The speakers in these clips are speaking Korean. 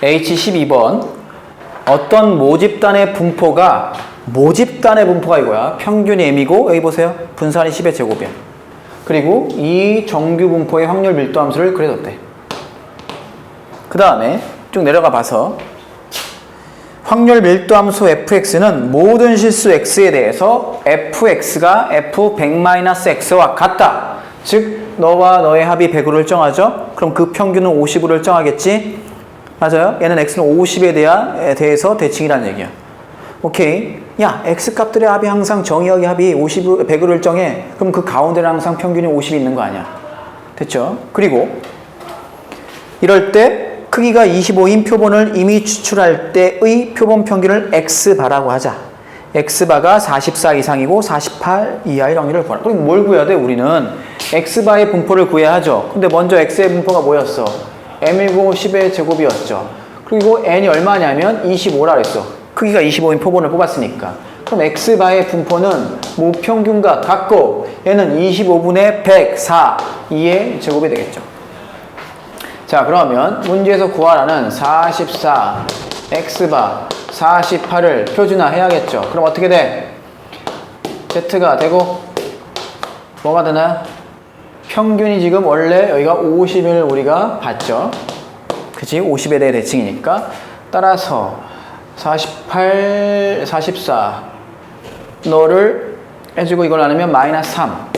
H12번. 어떤 모집단의 분포가 이거야. 평균이 M이고, 여기 보세요. 분산이 10의 제곱이야. 그리고 이 정규 분포의 확률 밀도 함수를 그려뒀대. 그 다음에 쭉 내려가 봐서 확률 밀도 함수 fx는 모든 실수 x에 대해서 fx가 f100-x와 같다. 즉 너와 너의 합이 100으로를 정하죠. 그럼 그 평균은 50으로를 정하겠지. 맞아요. 얘는 x는 50에 대해서 대칭이라는 얘기야. 오케이. 야, x값들의 합이 항상 정의역의 합이 100으로를 정해. 그럼 그 가운데는 항상 평균이 50이 있는 거 아니야. 됐죠? 그리고 이럴 때 크기가 25인 표본을 이미 추출할 때의 표본 평균을 x바라고 하자. x바가 44 이상이고 48 이하의 확률을 구하라. 그럼 뭘 구해야 돼? 우리는 x바의 분포를 구해야 하죠. 근데 먼저 x의 분포가 뭐였어? m이고 10의 제곱이었죠. 그리고 n이 얼마냐면 25라 그랬어. 크기가 25인 표본을 뽑았으니까. 그럼 x바의 분포는 무평균과 같고 얘는 25분의 104 2의 제곱이 되겠죠. 자, 그러면 문제에서 구하라는 44 x바 48을 표준화해야겠죠. 그럼 어떻게 돼? z가 되고 뭐가 되나요? 평균이 지금 원래 여기가 50을 우리가 봤죠. 그치? 50에 대해 대칭이니까. 따라서 48, 44 너를 해주고 이걸 나누면 마이너스 3.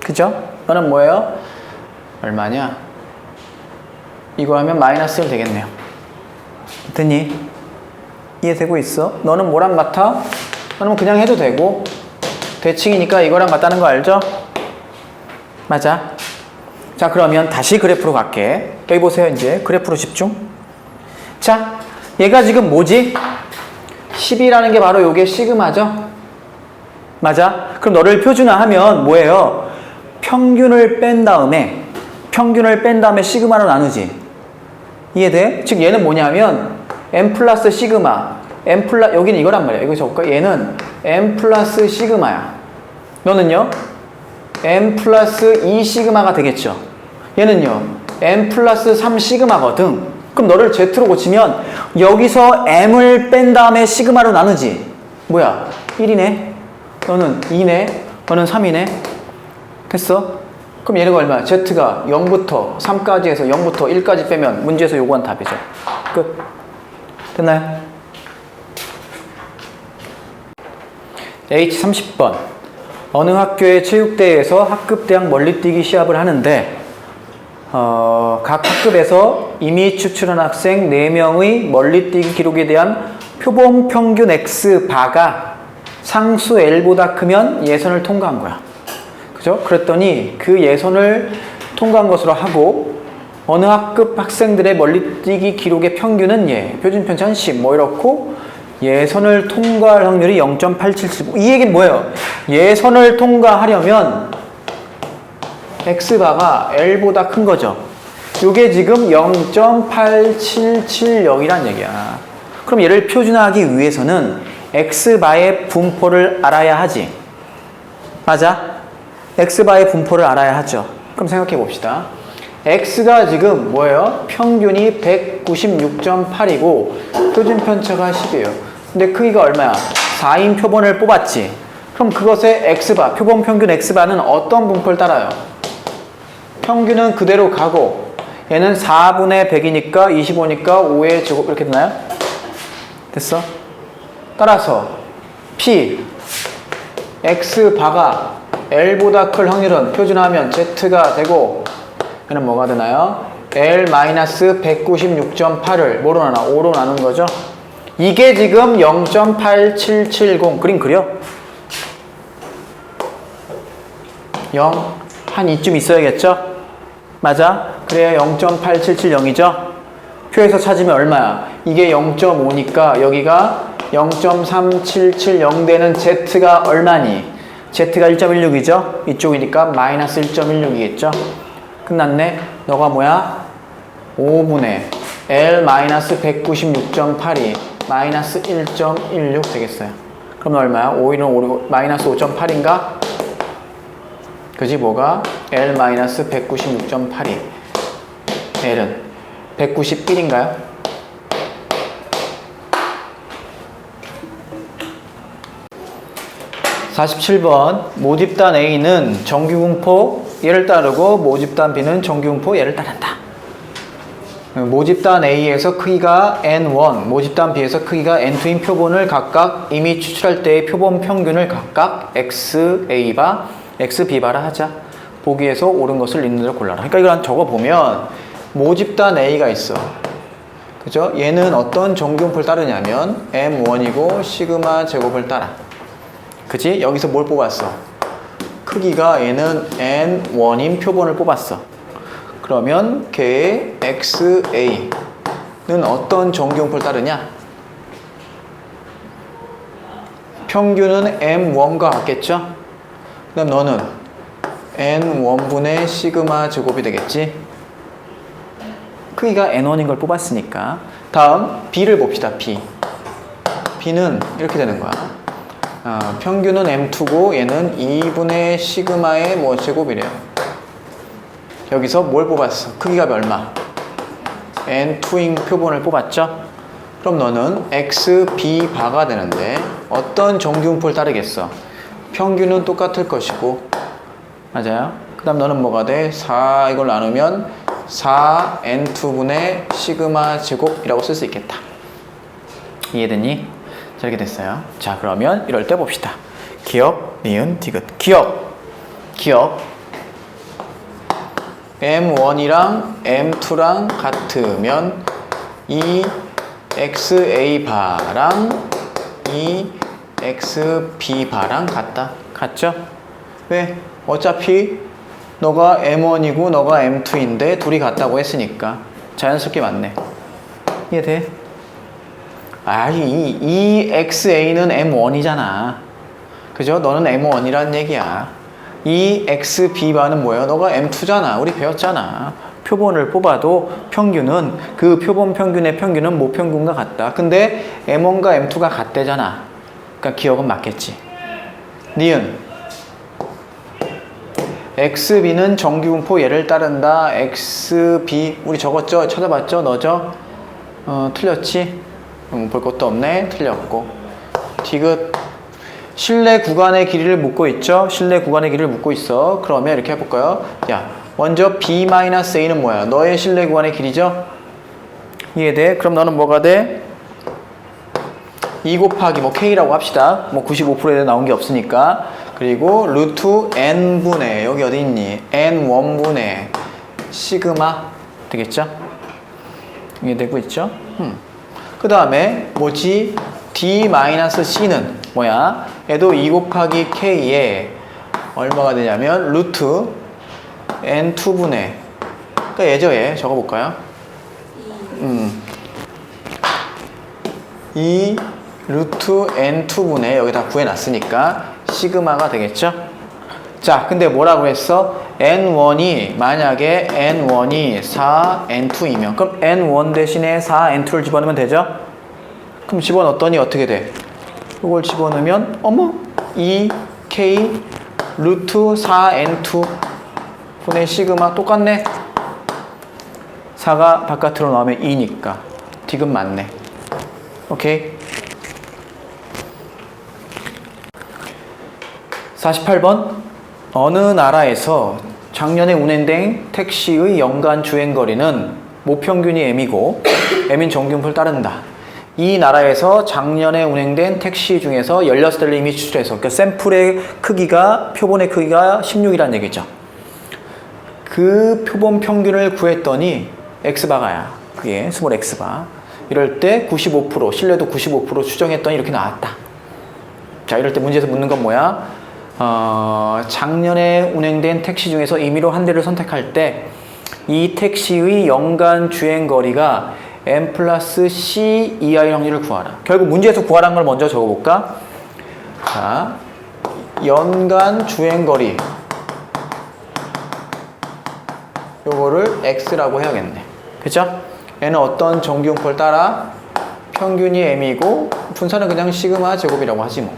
그죠? 너는 뭐예요? 얼마냐? 이거 하면 마이너스 1 되겠네요. 됐니? 이해되고 있어? 너는 뭐랑 같아? 너는 그냥 해도 되고 대칭이니까 이거랑 같다는 거 알죠? 맞아. 자, 그러면 다시 그래프로 갈게. 여기 보세요. 이제 그래프로 집중. 자, 얘가 지금 뭐지? 10이라는 게 바로 요게 시그마죠? 맞아? 그럼 너를 표준화하면 뭐예요? 평균을 뺀 다음에 시그마로 나누지. 이해돼? 즉 얘는 뭐냐면 m 플러스 시그마 여기는 이거란 말이야. 이거 적을까? 얘는 m 플러스 시그마야. 너는요? m 플러스 2 시그마가 되겠죠. 얘는요? m 플러스 3 시그마거든. 그럼 너를 z로 고치면 여기서 m을 뺀 다음에 시그마로 나누지. 뭐야? 1이네. 너는 2네. 너는 3이네. 됐어? 그럼 얘네가 얼마야? z가 0부터 3까지 해서 0부터 1까지 빼면 문제에서 요구한 답이죠. 끝. 됐나요? H30번. 어느 학교의 체육대회에서 학급 대학 멀리뛰기 시합을 하는데 각 학급에서 이미 추출한 학생 4명의 멀리뛰기 기록에 대한 표본 평균 X바가 상수 L보다 크면 예선을 통과한 거야. 그죠? 그랬더니 그 예선을 통과한 것으로 하고 어느 학급 학생들의 멀리뛰기 기록의 평균은 표준 편차는 10 뭐 이렇고 예선을 통과할 확률이 0.877. 이 얘기는 뭐예요? 예선을 통과하려면 X바가 L보다 큰 거죠. 이게 지금 0.8770이란 얘기야. 그럼 얘를 표준화하기 위해서는 X바의 분포를 알아야 하지. 맞아? X바의 분포를 알아야 하죠. 그럼 생각해 봅시다. X가 지금 뭐예요? 평균이 196.8이고 표준 편차가 10이에요. 근데 크기가 얼마야? 4인 표본을 뽑았지. 그럼 그것의 X바, 표본 평균 X바는 어떤 분포를 따라요? 평균은 그대로 가고 얘는 4분의 100이니까 25니까 5의 제곱 이렇게 되나요? 됐어? 따라서 P X바가 L보다 클 확률은 표준화하면 Z가 되고 얘는 뭐가 되나요? L-196.8을 뭐로 나눠? 5로 나눈 거죠? 이게 지금 0.8770 그림 그려? 0 한 이쯤 있어야겠죠? 맞아? 그래야 0.8770이죠? 표에서 찾으면 얼마야? 이게 0.5니까 여기가 0.3770 되는 Z가 얼마니? Z가 1.16이죠? 이쪽이니까 마이너스 1.16이겠죠? 끝났네? 너가 뭐야? 5분의 L-196.8이 마이너스 1.16 되겠어요. 그럼 얼마야? 5는 5, 마이너스 5.8인가? 그지 뭐가? L-196.8이 L은 191인가요? 47번 모집단 A는 정규분포 얘를 따르고 모집단 B는 정규분포 얘를 따른다. 모집단 A에서 크기가 N1, 모집단 B에서 크기가 N2인 표본을 각각 이미 추출할 때의 표본 평균을 각각 XA바, XB바라 하자. 보기에서 옳은 것을 있는 대로 골라라. 그러니까 이걸 적어보면 모집단 A가 있어. 그죠? 얘는 어떤 정규분포를 따르냐면 M1이고 시그마 제곱을 따라. 그치? 여기서 뭘 뽑았어? 크기가 얘는 N1인 표본을 뽑았어. 그러면 걔의 XA는 어떤 정규분포를 따르냐? 평균은 M1과 같겠죠? 그럼 너는 N1분의 시그마 제곱이 되겠지? 크기가 N1인 걸 뽑았으니까. 다음 B를 봅시다. B는 이렇게 되는 거야. 평균은 M2고 얘는 2분의 시그마의 뭐 제곱이래요. 여기서 뭘 뽑았어? 크기가 얼마? N2인 표본을 뽑았죠? 그럼 너는 XB바가 되는데 어떤 정규분포를 따르겠어? 평균은 똑같을 것이고, 맞아요? 그 다음 너는 뭐가 돼? 4 이걸 나누면 4N2분의 시그마 제곱이라고 쓸 수 있겠다. 이해됐니? 자, 이렇게 됐어요. 자, 그러면 이럴 때 봅시다. 기억, 니은, 디귿. 기억 M1이랑 M2랑 같으면 이 XA바랑 이 XB바랑 같죠? 왜? 어차피 너가 M1이고 너가 M2인데 둘이 같다고 했으니까 자연스럽게 맞네. 이해돼? 이 XA는 M1이잖아. 그죠? 너는 M1이란 얘기야. 이 XB바는 뭐예요? 너가 M2잖아. 우리 배웠잖아. 표본을 뽑아도 평균은 그 표본 평균의 평균은 모평균과 같다. 근데 M1과 M2가 같대잖아. 그러니까 기억은 맞겠지. 니은 XB는 정규분포 얘를 따른다. XB 우리 적었죠? 찾아봤죠? 너죠? 틀렸지? 볼 것도 없네. 틀렸고. 디귿 실내 구간의 길이를 묻고 있죠? 실내 구간의 길이를 묻고 있어. 그러면 이렇게 해볼까요? 야, 먼저 B-A는 뭐야? 너의 실내 구간의 길이죠? 이해돼? 그럼 너는 뭐가 돼? 2 곱하기 뭐 K라고 합시다. 뭐 95%에 나온 게 없으니까. 그리고 루트 N분의 여기 어디 있니? N1분의 시그마 되겠죠? 이해되고 있죠? 그 다음에 뭐지? D-C는 뭐야? 얘도 2 곱하기 K에 얼마가 되냐면 루트 N2분의 그러니까 얘죠 얘 적어볼까요? 2 루트 N2분의 여기다 구해놨으니까 시그마가 되겠죠? 자, 근데 뭐라고 했어? N1이 만약에 N1이 4N2이면 그럼 N1 대신에 4N2를 집어넣으면 되죠? 그럼 집어넣었더니 어떻게 돼? 이걸 집어넣으면 어머 2K 루트 4N2 분의 시그마 똑같네. 4가 바깥으로 나오면 2니까 디귿 맞네. 오케이. 48번 어느 나라에서 작년에 운행된 택시의 연간 주행거리는 모평균이 M이고 M인 정규분포를 따른다. 이 나라에서 작년에 운행된 택시 중에서 16대를 이미 추출해서 그러니까 샘플의 크기가 표본의 크기가 16이라는 얘기죠. 그 표본 평균을 구했더니 X바가야. 그게 스몰 X바. 이럴 때 95% 신뢰도 95% 추정했더니 이렇게 나왔다. 자, 이럴 때 문제에서 묻는 건 뭐야? 작년에 운행된 택시 중에서 임의로 한 대를 선택할 때 이 택시의 연간 주행거리가 M 플러스 C 이하의 확률을 구하라. 결국 문제에서 구하라는 걸 먼저 적어볼까? 자, 연간 주행거리 요거를 X라고 해야겠네. 그죠? 얘는 어떤 정규분포를 따라 평균이 M이고 분산은 그냥 시그마 제곱이라고 하지 뭐.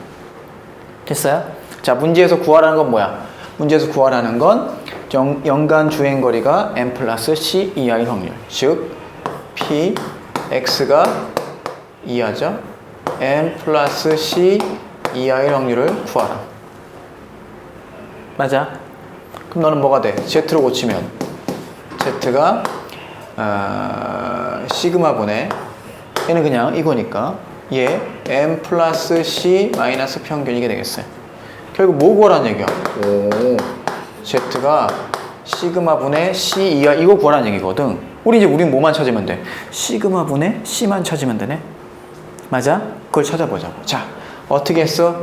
됐어요? 자, 문제에서 구하라는 건 뭐야? 문제에서 구하라는 건 연간 주행거리가 M 플러스 C 이하의 확률. 즉, P, X가 이하죠. M 플러스 C 이하의 확률을 구하라. 맞아? 그럼 너는 뭐가 돼? Z로 고치면 Z가 시그마분의 얘는 그냥 이거니까 얘 M 플러스 C 마이너스 평균 이게 되겠어요. 결국 뭐 구하라는 얘기야? 오, Z가 시그마분의 C 이하 이거 구하라는 얘기거든. 우린 뭐만 찾으면 돼? 시그마분의 C만 찾으면 되네. 맞아? 그걸 찾아보자고. 자, 어떻게 했어?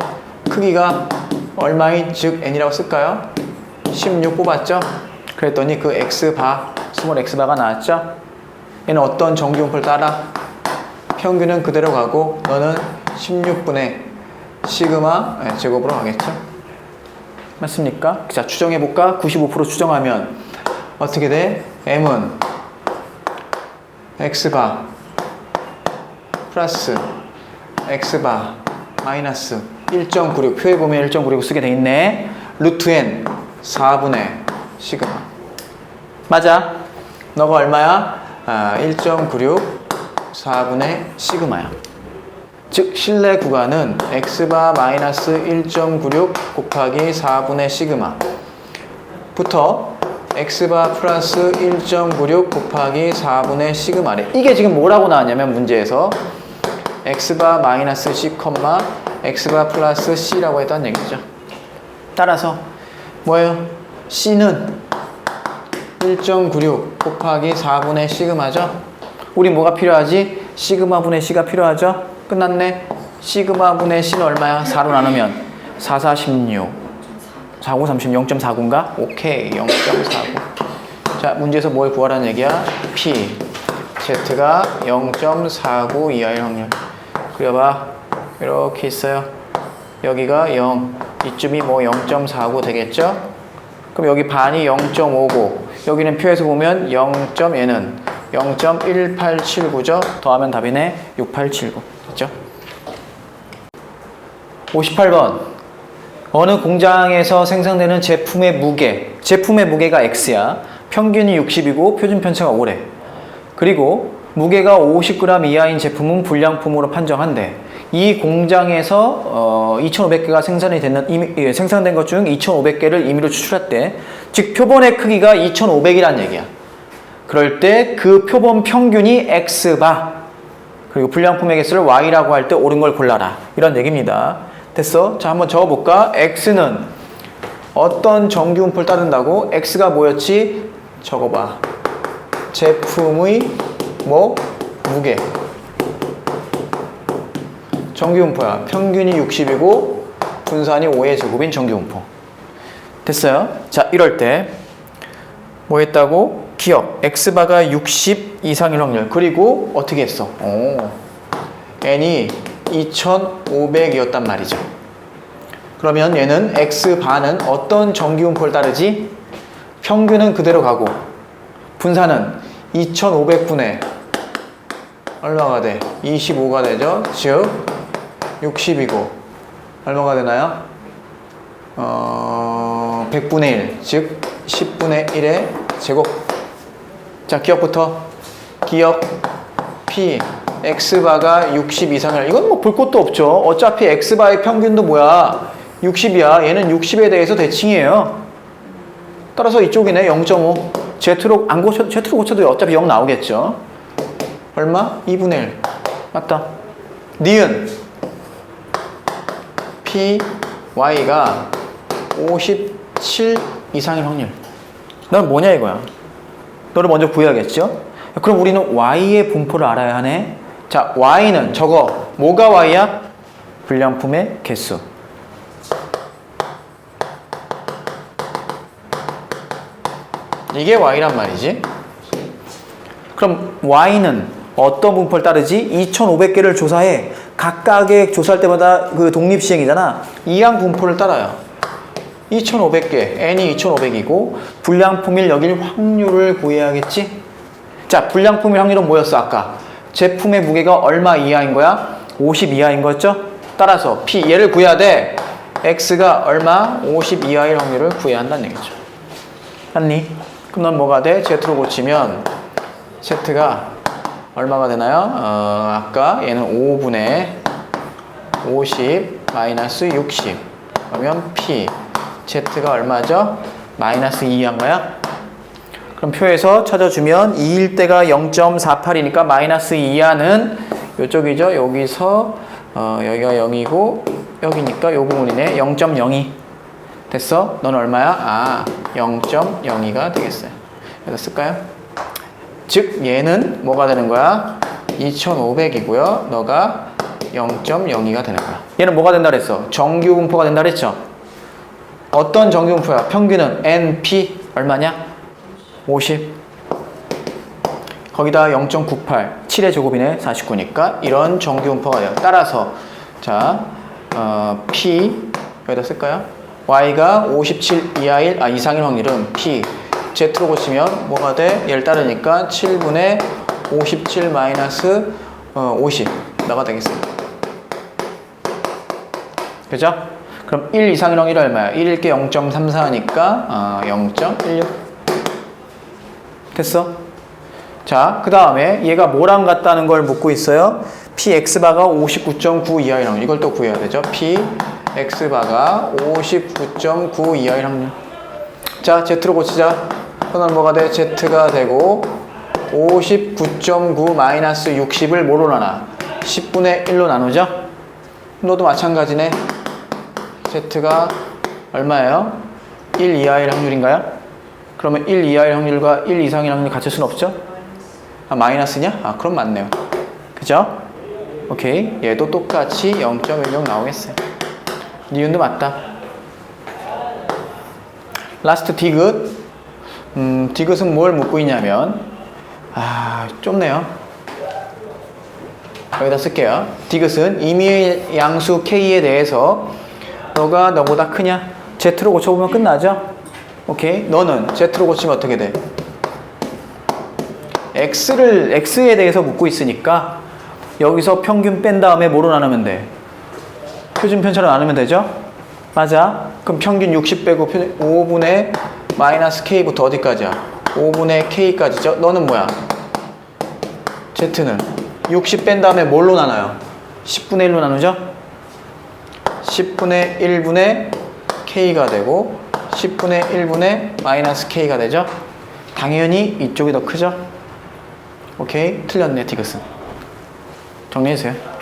크기가 얼마인 즉 n이라고 쓸까요? 16 뽑았죠? 그랬더니 그 x바, 스몰 x바가 나왔죠? 얘는 어떤 정규분포를 따라? 평균은 그대로 가고 너는 16분의 시그마 제곱으로 가겠죠? 맞습니까? 자, 추정해볼까? 95% 추정하면 어떻게 돼? m은 x바 플러스 x바 마이너스 1.96 표에 보면 1.96 쓰게 돼 있네. 루트 n 4분의 시그마. 맞아. 너가 얼마야? 1.96 4분의 시그마야. 즉 실내 구간은 x바 마이너스 1.96 곱하기 4분의 시그마 부터 x바 플러스 1.96 곱하기 4분의 시그마래. 이게 지금 뭐라고 나왔냐면 문제에서 x바 마이너스 c, x바 플러스 c라고 했다는 얘기죠. 따라서 뭐예요? c는 1.96 곱하기 4분의 시그마죠. 우리 뭐가 필요하지? 시그마분의 c가 필요하죠. 끝났네. 시그마분의 c는 얼마야? 4로 나누면 4, 4, 16 49, 30, 0.49인가? 오케이, 0.49. 자, 문제에서 뭘 구하라는 얘기야? P, Z가 0.49 이하일 확률. 그려봐. 이렇게 있어요. 여기가 0, 이쯤이 뭐 0.49 되겠죠? 그럼 여기 반이 0.59, 여기는 표에서 보면 0.얘는 0.1879죠? 더하면 답이네. 6879. 됐죠? 58번. 어느 공장에서 생산되는 제품의 무게가 X야. 평균이 60이고 표준 편차가 5래. 그리고 무게가 50g 이하인 제품은 불량품으로 판정한대. 이 공장에서 2,500개가 생산된 것 중 2,500개를 임의로 추출했대. 즉 표본의 크기가 2,500이란 얘기야. 그럴 때 그 표본 평균이 X바, 그리고 불량품의 개수를 Y라고 할 때 옳은 걸 골라라. 이런 얘기입니다. 됐어? 자, 한번 적어볼까? X는 어떤 정규분포를 따른다고? X가 뭐였지? 적어봐. 제품의 무게. 정규분포야. 평균이 60이고 분산이 5의 제곱인 정규분포. 됐어요? 자, 이럴 때 뭐 했다고? 기억. X바가 60 이상일 확률. 그리고 어떻게 했어? n이 2,500이었단 말이죠. 그러면 얘는 X바는 어떤 정규분포를 따르지? 평균은 그대로 가고 분산은 2,500분의 얼마가 돼? 25가 되죠? 즉 60이고 얼마가 되나요? 100분의 1, 즉 10분의 1의 제곱. 자, 기억부터. 기억 P X바가 60 이상을, 이건 뭐 볼 것도 없죠. 어차피 X바의 평균도 뭐야? 60이야. 얘는 60에 대해서 대칭이에요. 따라서 이쪽이네. 0.5. Z로 고쳐도 어차피 0 나오겠죠. 얼마? 2분의 1. 맞다. 니은 P Y가 57 이상일 확률. 넌 뭐냐 이거야. 너를 먼저 구해야겠죠? 그럼 우리는 Y의 분포를 알아야 하네. 자, Y는 저거 뭐가 Y야? 불량품의 개수. 이게 Y란 말이지. 그럼 Y는 어떤 분포를 따르지? 2,500개를 조사해. 각각의 조사할 때마다 그 독립시행이잖아. 이항 분포를 따라요. 2,500개, n이 2,500이고 불량품일 여길 확률을 구해야겠지? 자, 불량품일 확률은 뭐였어 아까? 제품의 무게가 얼마 이하인 거야? 50 이하인 거였죠? 따라서 P, 얘를 구해야 돼. X가 얼마? 50 이하일 확률을 구해야 한다는 얘기죠. 맞니? 그럼 넌 뭐가 돼? Z로 고치면 Z가 얼마가 되나요? 아까 얘는 5분의 50 마이너스 60. 그러면 P Z가 얼마죠? 마이너스 2한 거야? 그럼 표에서 찾아주면 2일 때가 0.48이니까 마이너스 2하는 이쪽이죠. 여기서 여기가 0이고 여기니까 요 부분이네. 0.02 됐어? 넌 얼마야? 0.02가 되겠어요. 여기다 쓸까요? 즉 얘는 뭐가 되는 거야? 2500이고요. 너가 0.02가 되는 거야. 얘는 뭐가 된다 그랬어? 정규 분포가 된다 그랬죠? 어떤 정규 분포야? 평균은 NP 얼마냐? 50. 거기다 0.98 7의 제곱이네. 49니까 이런 정규 분포가 돼요. 따라서 자 P 여기다 쓸까요? Y가 57 이상일 확률은 P Z로 고치면 뭐가 돼? 얘를 따르니까 7분의 57 마이너스 50 나가 되겠습니다. 그죠? 그럼 1 이상일 확률이 얼마야? 1일 게 0.34니까 0.16 됐어? 자, 그 다음에 얘가 뭐랑 같다는 걸 묻고 있어요. Px바가 59.9 이하일 확률. 이걸 또 구해야 되죠. Px바가 59.9 이하일 확률. 자, Z로 고치자. 그건 뭐가 돼? Z가 되고 59.9 마이너스 60을 뭐로 나눠? 10분의 1로 나누죠? 너도 마찬가지네. Z가 얼마예요? 1 이하일 확률인가요? 그러면 1 이하일 확률과 1 이상일 확률이 같을 수는 없죠? 마이너스냐? 그럼 맞네요. 그죠? 오케이. 얘도 똑같이 0.16 나오겠어요. 니은도 맞다. 라스트 디귿. 디귿은 뭘 묻고 있냐면 좁네요. 여기다 쓸게요. 디귿은 임의의 양수 K에 대해서 너가 너보다 크냐? Z로 고쳐보면 끝나죠? 오케이. 너는 Z로 고치면 어떻게 돼? X에 대해서 묻고 있으니까 여기서 평균 뺀 다음에 뭐로 나누면 돼? 표준 편차로 나누면 되죠? 맞아. 그럼 평균 60 빼고 5분의 마이너스 K부터 어디까지야? 5분의 K까지죠? 너는 뭐야? Z는 60 뺀 다음에 뭘로 나눠요? 10분의 1로 나누죠? 10분의 1분의 K가 되고 10분의 1분의 마이너스 K가 되죠? 당연히 이쪽이 더 크죠? 오케이? 틀렸네, 디귿은. 정리해주세요.